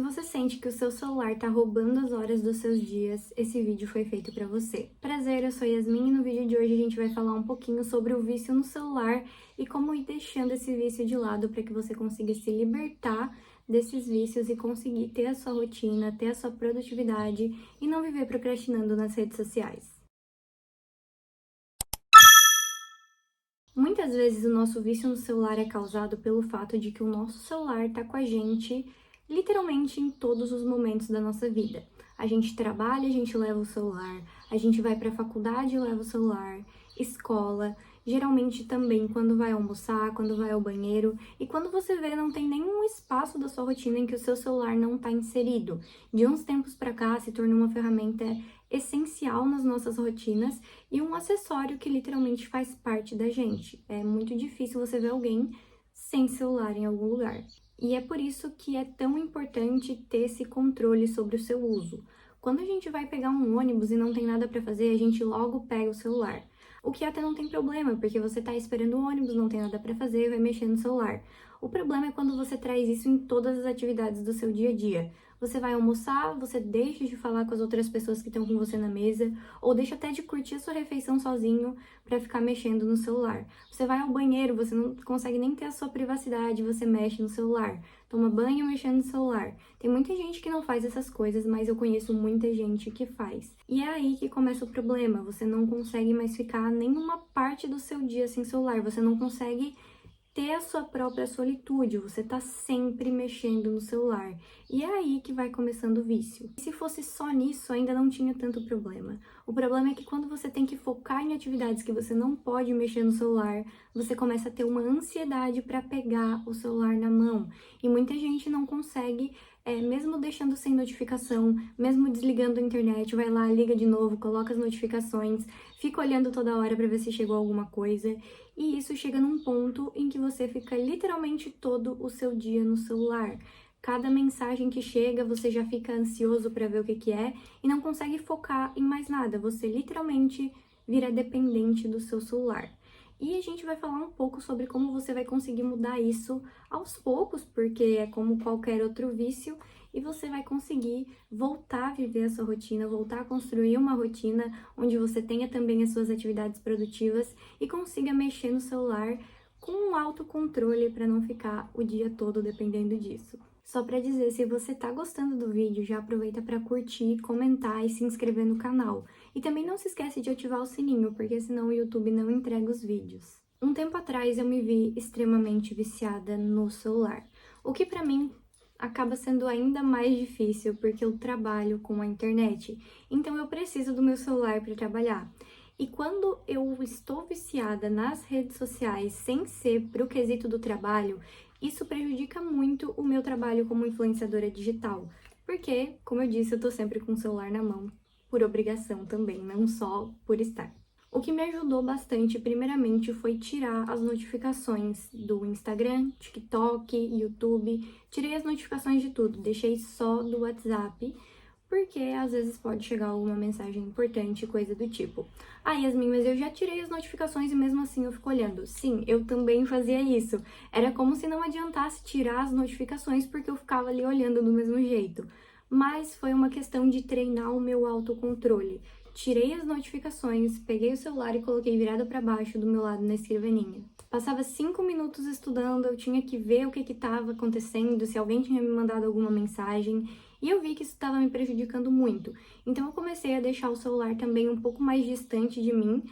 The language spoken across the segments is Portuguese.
Se você sente que o seu celular tá roubando as horas dos seus dias, esse vídeo foi feito pra você. Prazer, eu sou Yasmin e no vídeo de hoje a gente vai falar um pouquinho sobre o vício no celular e como ir deixando esse vício de lado para que você consiga se libertar desses vícios e conseguir ter a sua rotina, ter a sua produtividade e não viver procrastinando nas redes sociais. Muitas vezes o nosso vício no celular é causado pelo fato de que o nosso celular está com a gente literalmente em todos os momentos da nossa vida. A gente trabalha, a gente leva o celular, a gente vai para a faculdade, leva o celular, escola, geralmente também quando vai almoçar, quando vai ao banheiro, e quando você vê não tem nenhum espaço da sua rotina em que o seu celular não está inserido. De uns tempos para cá se tornou uma ferramenta essencial nas nossas rotinas e um acessório que literalmente faz parte da gente. É muito difícil você ver alguém sem celular em algum lugar. E é por isso que é tão importante ter esse controle sobre o seu uso. Quando a gente vai pegar um ônibus e não tem nada para fazer, a gente logo pega o celular. O que até não tem problema, porque você tá esperando o ônibus, não tem nada para fazer, vai mexer no celular. O problema é quando você traz isso em todas as atividades do seu dia a dia. Você vai almoçar, você deixa de falar com as outras pessoas que estão com você na mesa, ou deixa até de curtir a sua refeição sozinho para ficar mexendo no celular. Você vai ao banheiro, você não consegue nem ter a sua privacidade, você mexe no celular. Toma banho mexendo no celular. Tem muita gente que não faz essas coisas, mas eu conheço muita gente que faz. E é aí que começa o problema. Você não consegue mais ficar nenhuma parte do seu dia sem celular. Você não consegue ter a sua própria solitude, você tá sempre mexendo no celular. E é aí que vai começando o vício. E se fosse só nisso, ainda não tinha tanto problema. O problema é que quando você tem que focar em atividades que você não pode mexer no celular, você começa a ter uma ansiedade para pegar o celular na mão. E muita gente não consegue, mesmo deixando sem notificação, mesmo desligando a internet, vai lá, liga de novo, coloca as notificações, fica olhando toda hora para ver se chegou alguma coisa. E isso chega num ponto em que você fica literalmente todo o seu dia no celular. Cada mensagem que chega, você já fica ansioso para ver o que é e não consegue focar em mais nada. Você literalmente vira dependente do seu celular. E a gente vai falar um pouco sobre como você vai conseguir mudar isso aos poucos, porque é como qualquer outro vício, e você vai conseguir voltar a viver a sua rotina, voltar a construir uma rotina onde você tenha também as suas atividades produtivas e consiga mexer no celular com um autocontrole para não ficar o dia todo dependendo disso. Só para dizer, se você tá gostando do vídeo, já aproveita para curtir, comentar e se inscrever no canal. E também não se esquece de ativar o sininho, porque senão o YouTube não entrega os vídeos. Um tempo atrás eu me vi extremamente viciada no celular, o que para mim acaba sendo ainda mais difícil porque eu trabalho com a internet, então eu preciso do meu celular para trabalhar. E quando eu estou viciada nas redes sociais sem ser pro quesito do trabalho, isso prejudica muito o meu trabalho como influenciadora digital, porque, como eu disse, eu tô sempre com o celular na mão, por obrigação também, não só por estar. O que me ajudou bastante, primeiramente, foi tirar as notificações do Instagram, TikTok, YouTube. Tirei as notificações de tudo, deixei só do WhatsApp, porque às vezes pode chegar alguma mensagem importante, coisa do tipo. Ah, Yasmin, mas eu já tirei as notificações e mesmo assim eu fico olhando. Sim, eu também fazia isso. Era como se não adiantasse tirar as notificações porque eu ficava ali olhando do mesmo jeito. Mas foi uma questão de treinar o meu autocontrole. Tirei as notificações, peguei o celular e coloquei virado para baixo do meu lado na escrivaninha. Passava 5 minutos estudando, eu tinha que ver o que estava acontecendo, se alguém tinha me mandado alguma mensagem, e eu vi que isso estava me prejudicando muito. Então eu comecei a deixar o celular também um pouco mais distante de mim,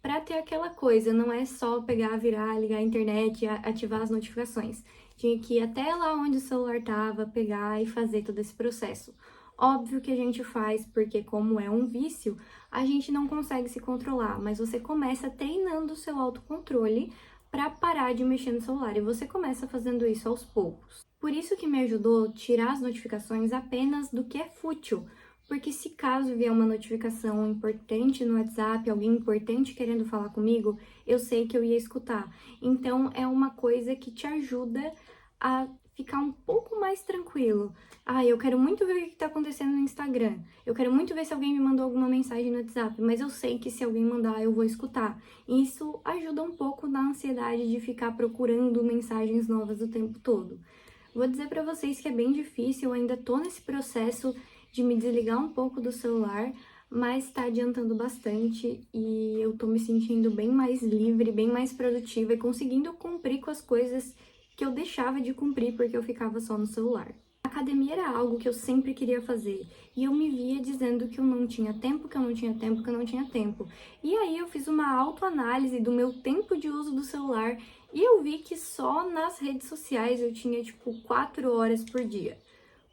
para ter aquela coisa, não é só pegar, virar, ligar a internet e ativar as notificações. Tinha que ir até lá onde o celular estava, pegar e fazer todo esse processo. Óbvio que a gente faz porque, como é um vício, a gente não consegue se controlar, mas você começa treinando o seu autocontrole para parar de mexer no celular e você começa fazendo isso aos poucos. Por isso que me ajudou tirar as notificações apenas do que é fútil, porque se caso vier uma notificação importante no WhatsApp, alguém importante querendo falar comigo, eu sei que eu ia escutar. Então é uma coisa que te ajuda a ficar um pouco mais tranquilo. Ah, eu quero muito ver o que está acontecendo no Instagram. Eu quero muito ver se alguém me mandou alguma mensagem no WhatsApp, mas eu sei que se alguém mandar, eu vou escutar. E isso ajuda um pouco na ansiedade de ficar procurando mensagens novas o tempo todo. Vou dizer pra vocês que é bem difícil, eu ainda tô nesse processo de me desligar um pouco do celular, mas tá adiantando bastante e eu tô me sentindo bem mais livre, bem mais produtiva e conseguindo cumprir com as coisas que eu deixava de cumprir porque eu ficava só no celular. A academia era algo que eu sempre queria fazer e eu me via dizendo que eu não tinha tempo, que eu não tinha tempo, que eu não tinha tempo. E aí eu fiz uma autoanálise do meu tempo de uso do celular e eu vi que só nas redes sociais eu tinha tipo 4 horas por dia.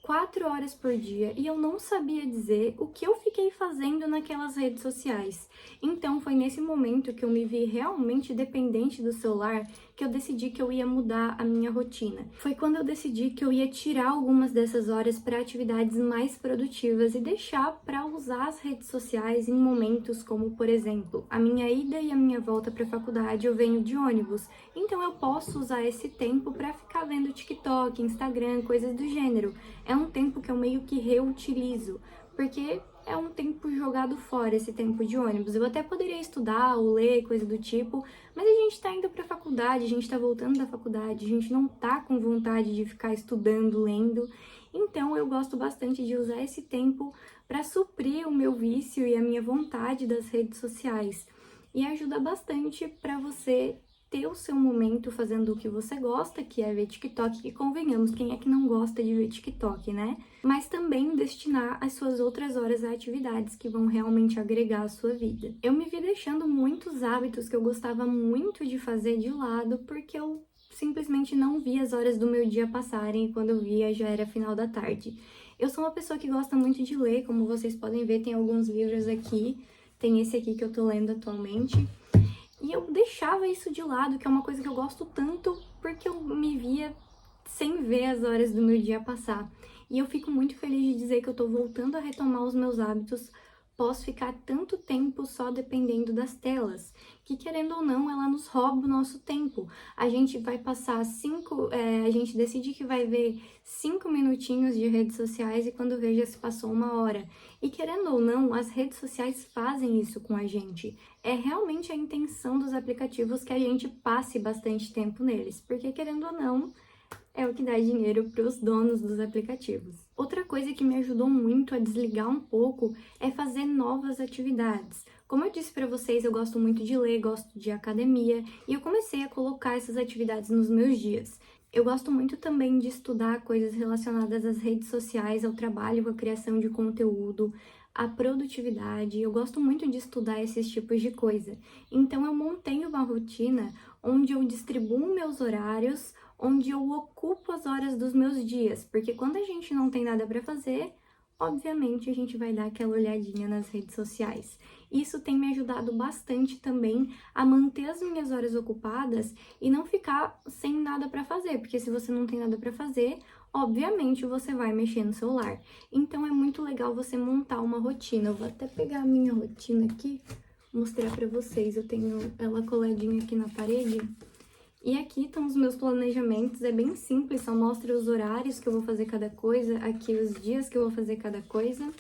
4 horas por dia e eu não sabia dizer o que eu fiquei fazendo naquelas redes sociais. Então foi nesse momento que eu me vi realmente dependente do celular que eu decidi que eu ia mudar a minha rotina. Foi quando eu decidi que eu ia tirar algumas dessas horas para atividades mais produtivas e deixar para usar as redes sociais em momentos como, por exemplo, a minha ida e a minha volta para a faculdade eu venho de ônibus. Então eu posso usar esse tempo para ficar vendo TikTok, Instagram, coisas do gênero. É um tempo que eu meio que reutilizo, porque é um tempo jogado fora esse tempo de ônibus. Eu até poderia estudar ou ler, coisa do tipo, mas a gente tá indo pra faculdade, a gente tá voltando da faculdade, a gente não tá com vontade de ficar estudando, lendo. Então eu gosto bastante de usar esse tempo para suprir o meu vício e a minha vontade das redes sociais. E ajuda bastante para você ter o seu momento fazendo o que você gosta, que é ver TikTok, que convenhamos, quem é que não gosta de ver TikTok, né? Mas também destinar as suas outras horas a atividades que vão realmente agregar à sua vida. Eu me vi deixando muitos hábitos que eu gostava muito de fazer de lado, porque eu simplesmente não via as horas do meu dia passarem e quando eu via já era final da tarde. Eu sou uma pessoa que gosta muito de ler, como vocês podem ver, tem alguns livros aqui, tem esse aqui que eu tô lendo atualmente. E eu deixava isso de lado, que é uma coisa que eu gosto tanto, porque eu me via sem ver as horas do meu dia passar. E eu fico muito feliz de dizer que eu tô voltando a retomar os meus hábitos. Posso ficar tanto tempo só dependendo das telas, que querendo ou não, ela nos rouba o nosso tempo. A gente vai passar a gente decide que vai ver 5 minutinhos de redes sociais e quando vê já se passou 1 hora. E querendo ou não, as redes sociais fazem isso com a gente. É realmente a intenção dos aplicativos que a gente passe bastante tempo neles, porque querendo ou não, é o que dá dinheiro para os donos dos aplicativos. Outra coisa que me ajudou muito a desligar um pouco é fazer novas atividades. Como eu disse para vocês, eu gosto muito de ler, gosto de academia e eu comecei a colocar essas atividades nos meus dias. Eu gosto muito também de estudar coisas relacionadas às redes sociais, ao trabalho, à criação de conteúdo, à produtividade. Eu gosto muito de estudar esses tipos de coisa. Então eu montei uma rotina onde eu distribuo meus horários, onde eu ocupo as horas dos meus dias, porque quando a gente não tem nada para fazer, obviamente a gente vai dar aquela olhadinha nas redes sociais. Isso tem me ajudado bastante também a manter as minhas horas ocupadas e não ficar sem nada para fazer, porque se você não tem nada para fazer, obviamente você vai mexer no celular. Então é muito legal você montar uma rotina. Eu vou até pegar a minha rotina aqui, mostrar para vocês. Eu tenho ela coladinha aqui na parede. E aqui estão os meus planejamentos, é bem simples, só mostra os horários que eu vou fazer cada coisa, aqui os dias que eu vou fazer cada coisa,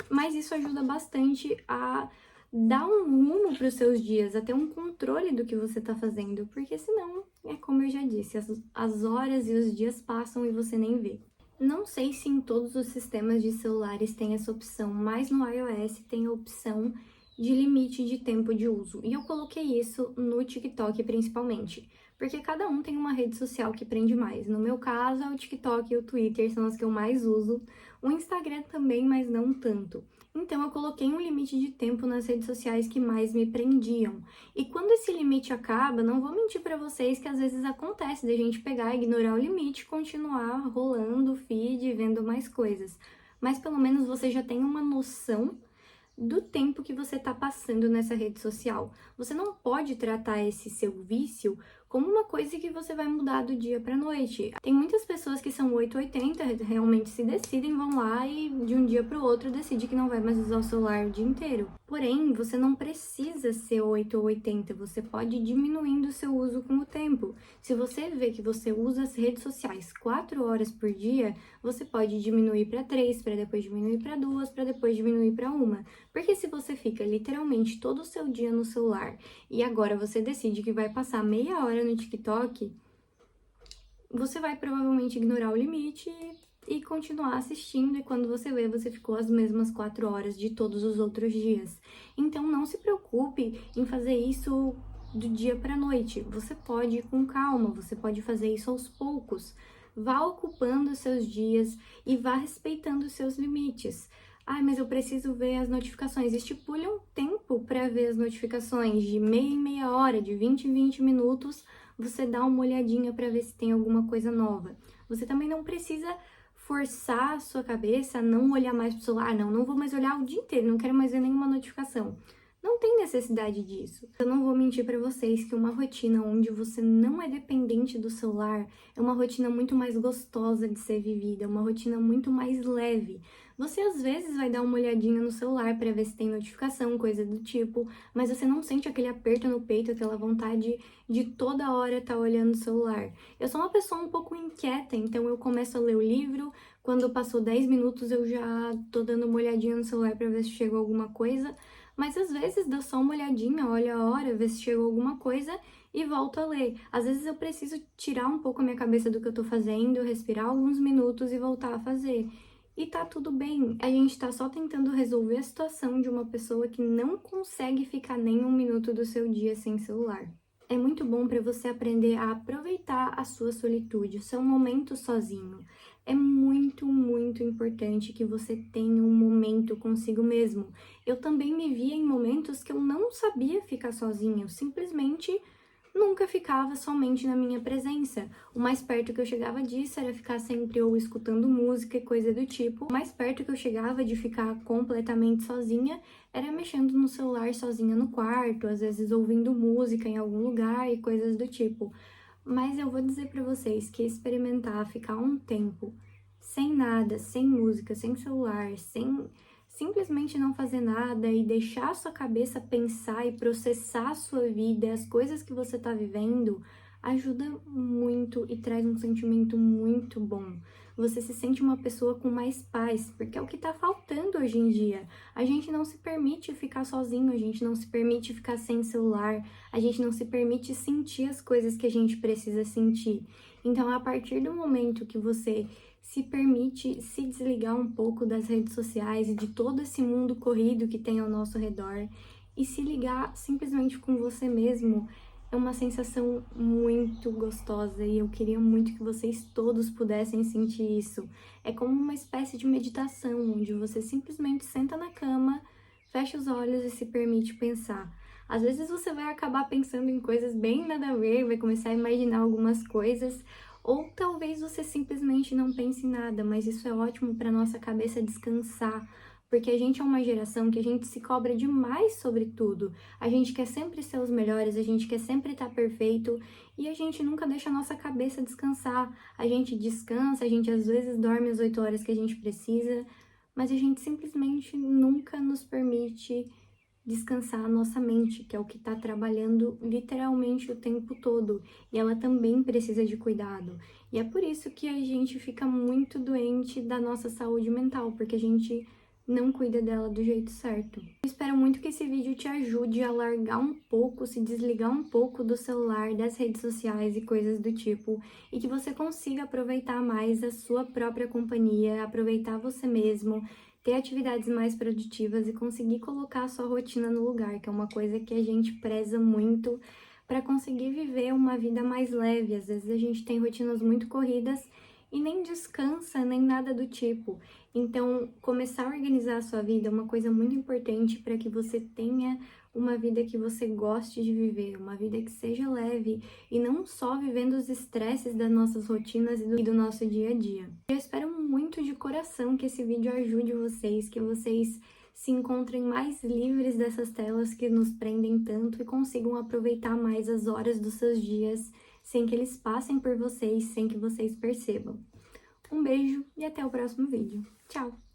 mas isso ajuda bastante a dar um rumo para os seus dias, a ter um controle do que você está fazendo, porque senão, é como eu já disse, as horas e os dias passam e você nem vê. Não sei se em todos os sistemas de celulares tem essa opção, mas no iOS tem a opção de limite de tempo de uso. E eu coloquei isso no TikTok principalmente, porque cada um tem uma rede social que prende mais. No meu caso, é o TikTok e o Twitter são as que eu mais uso. O Instagram também, mas não tanto. Então eu coloquei um limite de tempo nas redes sociais que mais me prendiam. E quando esse limite acaba, não vou mentir para vocês que às vezes acontece de a gente pegar, ignorar o limite e continuar rolando o feed, vendo mais coisas. Mas pelo menos você já tem uma noção do tempo que você está passando nessa rede social. Você não pode tratar esse seu vício como uma coisa que você vai mudar do dia para noite. Tem muitas pessoas que são 880, realmente se decidem, vão lá e de um dia para o outro decide que não vai mais usar o celular o dia inteiro. Porém, você não precisa ser 8 ou 80, você pode ir diminuindo o seu uso com o tempo. Se você vê que você usa as redes sociais 4 horas por dia, você pode diminuir para 3, para depois diminuir para 2, para depois diminuir para 1. Porque se você fica literalmente todo o seu dia no celular e agora você decide que vai passar meia hora no TikTok, você vai provavelmente ignorar o limite e continuar assistindo, e quando você vê, você ficou as mesmas 4 horas de todos os outros dias. Então não se preocupe em fazer isso do dia para noite. Você pode ir com calma, você pode fazer isso aos poucos. Vá ocupando os seus dias e vá respeitando os seus limites. Ai, mas eu preciso ver as notificações. Estipule um tempo para ver as notificações, de meia em meia hora, de 20 em 20 minutos, você dá uma olhadinha para ver se tem alguma coisa nova. Você também não precisa forçar a sua cabeça a não olhar mais pro celular. Não vou mais olhar o dia inteiro, não quero mais ver nenhuma notificação. Não tem necessidade disso. Eu não vou mentir para vocês que uma rotina onde você não é dependente do celular é uma rotina muito mais gostosa de ser vivida, é uma rotina muito mais leve. Você às vezes vai dar uma olhadinha no celular para ver se tem notificação, coisa do tipo, mas você não sente aquele aperto no peito, aquela vontade de toda hora estar olhando o celular. Eu sou uma pessoa um pouco inquieta, então eu começo a ler o livro, quando passou 10 minutos eu já tô dando uma olhadinha no celular para ver se chegou alguma coisa. Mas às vezes dá só uma olhadinha, olha a hora, vê se chegou alguma coisa e volto a ler. Às vezes eu preciso tirar um pouco a minha cabeça do que eu tô fazendo, respirar alguns minutos e voltar a fazer. E tá tudo bem. A gente tá só tentando resolver a situação de uma pessoa que não consegue ficar nem um minuto do seu dia sem celular. É muito bom para você aprender a aproveitar a sua solitude, o seu momento sozinho. É muito, muito importante que você tenha um momento consigo mesmo. Eu também me via em momentos que eu não sabia ficar sozinha, eu simplesmente nunca ficava somente na minha presença. O mais perto que eu chegava disso era ficar sempre ou escutando música e coisa do tipo. O mais perto que eu chegava de ficar completamente sozinha era mexendo no celular sozinha no quarto, às vezes ouvindo música em algum lugar e coisas do tipo. Mas eu vou dizer para vocês que experimentar ficar um tempo sem nada, sem música, sem celular, sem simplesmente não fazer nada e deixar a sua cabeça pensar e processar a sua vida, as coisas que você está vivendo, ajuda muito e traz um sentimento muito bom. Você se sente uma pessoa com mais paz, porque é o que está faltando hoje em dia. A gente não se permite ficar sozinho, a gente não se permite ficar sem celular, a gente não se permite sentir as coisas que a gente precisa sentir. Então, a partir do momento que você se permite se desligar um pouco das redes sociais e de todo esse mundo corrido que tem ao nosso redor e se ligar simplesmente com você mesmo, é uma sensação muito gostosa e eu queria muito que vocês todos pudessem sentir isso. É como uma espécie de meditação, onde você simplesmente senta na cama, fecha os olhos e se permite pensar. Às vezes você vai acabar pensando em coisas bem nada a ver, vai começar a imaginar algumas coisas, ou talvez você simplesmente não pense em nada, mas isso é ótimo para nossa cabeça descansar, porque a gente é uma geração que a gente se cobra demais sobre tudo. A gente quer sempre ser os melhores, a gente quer sempre estar perfeito e a gente nunca deixa a nossa cabeça descansar. A gente descansa, a gente às vezes dorme as 8 horas que a gente precisa, mas a gente simplesmente nunca nos permite descansar a nossa mente, que é o que está trabalhando literalmente o tempo todo, e ela também precisa de cuidado. E é por isso que a gente fica muito doente da nossa saúde mental, porque a gente não cuida dela do jeito certo. Eu espero muito que esse vídeo te ajude a largar um pouco, se desligar um pouco do celular, das redes sociais e coisas do tipo, e que você consiga aproveitar mais a sua própria companhia, aproveitar você mesmo, ter atividades mais produtivas e conseguir colocar a sua rotina no lugar, que é uma coisa que a gente preza muito para conseguir viver uma vida mais leve. Às vezes a gente tem rotinas muito corridas e nem descansa, nem nada do tipo. Então, começar a organizar a sua vida é uma coisa muito importante para que você tenha uma vida que você goste de viver, uma vida que seja leve e não só vivendo os estresses das nossas rotinas e do nosso dia a dia. Eu espero muito de coração que esse vídeo ajude vocês, que vocês se encontrem mais livres dessas telas que nos prendem tanto e consigam aproveitar mais as horas dos seus dias sem que eles passem por vocês, sem que vocês percebam. Um beijo e até o próximo vídeo. Tchau!